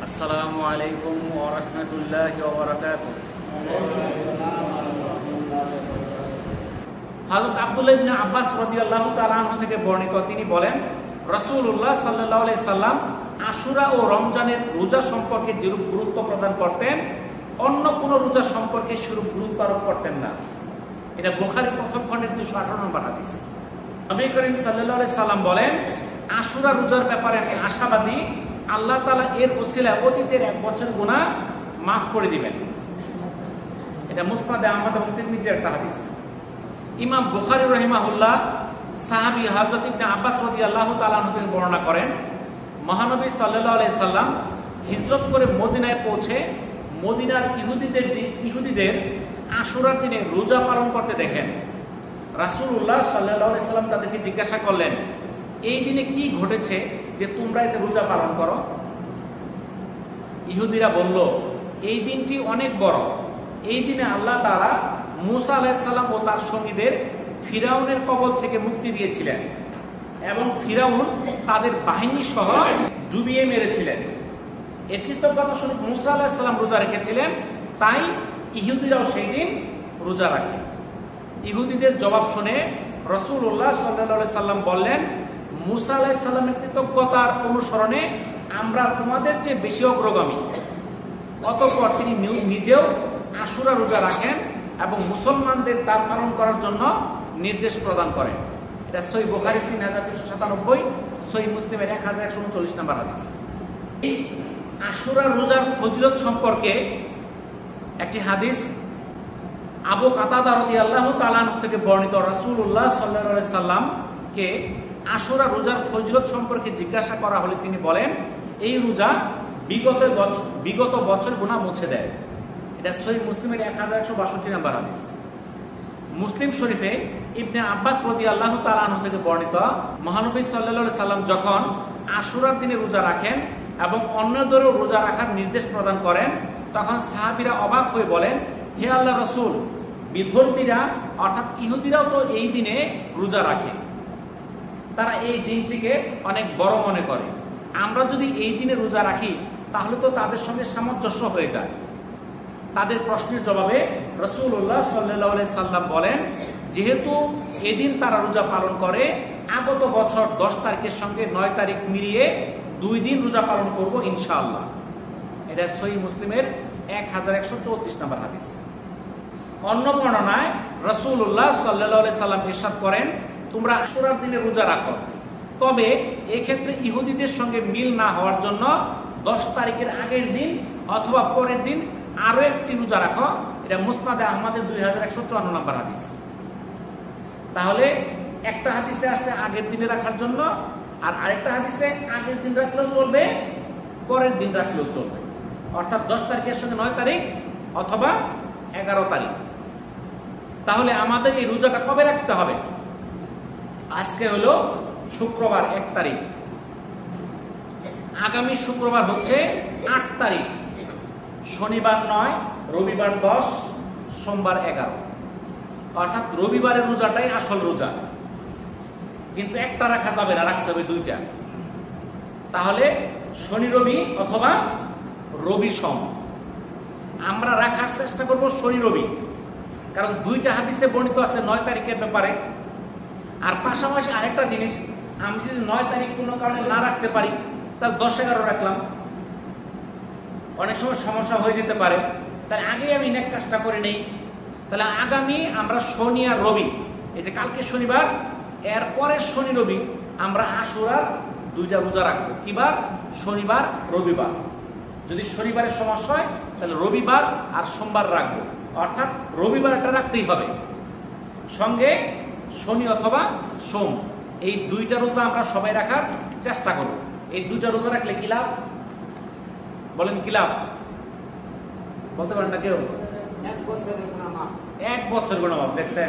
আসসালামু আলাইকুম ওয়া রাহমাতুল্লাহি ওয়া বারাকাতুহু। হযরত আব্দুল্লাহ ইবনে আব্বাস রাদিয়াল্লাহু তাআলা আনহু থেকে বর্ণিত, তিনি বলেন, রাসূলুল্লাহ সাল্লাল্লাহু আলাইহি সাল্লাম আশুরা ও রমজানের রোজা সম্পর্কে যেরূপ গুরুত্ব প্রদান করতেন, অন্য কোন রোজা সম্পর্কে সেরূপ গুরুত্ব আরোপ করতেন না। এটা বুখারী প্রথম খণ্ডের 218 নম্বর হাদিস। নবী করিম সাল্লাল্লাহু আলাইহি সাল্লাম বলেন, আশুরা রোজার ব্যাপারে আমি আশাবাদী, আল্লাহ তাআলা এর ওসিলায় অতীতের 1 বছর গুনাহ মাফ করে দিবেন। এটা মুসনাদে আহমদ এবং তিরমিজির একটা হাদিস। ইমাম বুখারী রাহিমাহুল্লাহ সাহাবী হযরত ইবনে আব্বাস রাদিয়াল্লাহু তাআলা আনহু থেকে বর্ণনা করেন, মহানবী সাল্লাল্লাহু আলাইহি সাল্লাম হিজরত করে মদিনায় পৌঁছে মদিনার ইহুদিদের আশুরার দিনে রোজা পালন করতে দেখেন। রাসূলুল্লাহ সাল্লাল্লাহু আলাইহি সাল্লাম তাদেরকে জিজ্ঞাসা করলেন, এই দিনে কি ঘটেছে যে তোমরা এতে রোজা পালন করো? ইহুদিরা বলল, এই দিনটি অনেক বড়। এই দিনে আল্লাহ তাআলা মূসা আলাইহিস সালাম ও তার সঙ্গীদের ফিরাউনের কবল থেকে মুক্তি দিয়েছিলেন এবং ফিরাউন তাদের বাহিনী সহ ডুবিয়ে মেরেছিলেন। এর কৃতজ্ঞতা স্বরূপ মূসা আলাইহিস সালাম রোজা রেখেছিলেন, তাই ইহুদিরাও সেই দিন রোজা রাখে। ইহুদিদের জবাব শুনে রাসূলুল্লাহ সাল্লাল্লাহু আলাইহি সাল্লাম বললেন, মূসা আলাইহিস সালামের কৃতজ্ঞতার অনুসরণে আমরা তোমাদের চেয়ে বেশি অগ্রগামী। অতঃপর তিনি নিজেও আশুরা রোজা রাখেন এবং মুসলমানদের তা পালন করার জন্য নির্দেশ প্রদান করেন। এটা সহিহ বুখারী 3397, সহিহ মুসলিমের 1139 নম্বর হাদিস। এই আশুরা রোজার ফজিলত সম্পর্কে একটি হাদিস আবু কাতাদা রাদিয়াল্লাহু তাআলা আনহু থেকে বর্ণিত। রাসূলুল্লাহ সাল্লাল্লাহু আলাইহি সাল্লামকে আশুরা রোজার ফজিলত সম্পর্কে জিজ্ঞাসা করা হলে তিনি বলেন, এই রোজা বিগত বছর গুনাহ মুছে দেয়। এটা সহিহ মুসলিমের 1162 নম্বর হাদিস। মুসলিম শরীফে ইবনে আব্বাস রাদিয়াল্লাহু তাআলা আনহু থেকে বর্ণিত, মহানবী সাল্লাল্লাহু আলাইহি সাল্লাম যখন আশুরার দিনে রোজা রাখেন এবং অন্যদেরও রোজা রাখার নির্দেশ প্রদান করেন, তখন সাহাবীরা অবাক হয়ে বলেন, হে আল্লাহর রাসূল, বিধর্মীরা অর্থাৎ ইহুদিরাও তো এই দিনে রোজা রাখে। তারা এই দিনটিকে অনেক বড় মনে করে। আমরা যদি এই দিনে রোজা রাখি তাহলে তো তাদের সঙ্গে সামঞ্জস্য হয়ে যায়। তাদের প্রশ্নের জবাবে রাসূলুল্লাহ সাল্লাল্লাহু আলাইহি সাল্লাম বলেন, যেহেতু এদিন তারা রোজা পালন করে, আগত বছর 10 তারিখের সঙ্গে 9 তারিখ মিলিয়ে 2 দিন রোজা পালন করব ইনশাআল্লাহ। এটা সহিহ মুসলিমের 1134 নম্বর হাদিস। অন্য বর্ণনায় রাসূলুল্লাহ সাল্লাল্লাহু আলাইহি সাল্লাম ইরশাদ করেন, তোমরা আশুরার দিনে রোজা রাখো, তবে এক্ষেত্রে ইহুদিদের সঙ্গে মিল না হওয়ার জন্য 10 তারিখের আগের দিন অথবা পরের দিন আরো একটি রোজা রাখো। এটা মুসনাদে আহমদের 2154 নম্বর হাদিস। তাহলে একটা হাদিসে আসছে আগের দিনে রাখার জন্য, আর আরেকটা হাদিসে আগের দিন রাখলেও চলবে, পরের দিন রাখলেও চলবে। অর্থাৎ 10 তারিখের সঙ্গে 9 তারিখ অথবা 11 তারিখ। তাহলে আমাদের এই রোজাটা কবে রাখতে হবে? আজকে হলো শুক্রবার 1 তারিখ, আগামী শুক্রবার হচ্ছে 8 তারিখ, শনিবার 9, রবিবার 10, সোমবার 11। অর্থাৎ রবিবারের রোজাটাই আসল রোজা, কিন্তু একটা রাখা যাবে না, রাখতে হবে 2টা। তাহলে শনি রবি অথবা রবি সোম আমরা রাখার চেষ্টা করব শনি রবি, কারণ 2টা হাদিসে বর্ণিত আছে 9 তারিখের ব্যাপারে। আর পাশাপাশি আরেকটা জিনিস, আমি যদি 9 তারিখ কোনো কারণে না রাখতে পারি তাহলে 10-11 রাখলাম, অনেক সময় সমস্যা হয়ে যেতে পারে। তাই আগেই আমি নেক কাজটা করে নেই। তাহলে আগামী আমরা শনি আর রবি, এই যে কালকে শনিবার, এর পরের শনি রবি আমরা আশুরার 2টা রোজা রাখবো। কিবার? শনিবার, রবিবার। যদি শনিবারের সমস্যা হয় তাহলে রবিবার আর সোমবার রাখবো। অর্থাৎ রবিবারটা রাখতেই হবে, সঙ্গে শনি অথবা সোম, এই 2টা রোজা আমরা সবাই রাখার চেষ্টা করব। এই 2টা রোজা রাখলে কি লাভ বলেন? কি লাভ বলতে পারেন না কেউ? 1 বছরের গুনাহ মাফ। 1 বছরের গুনাহ মাফ। দেখছেন?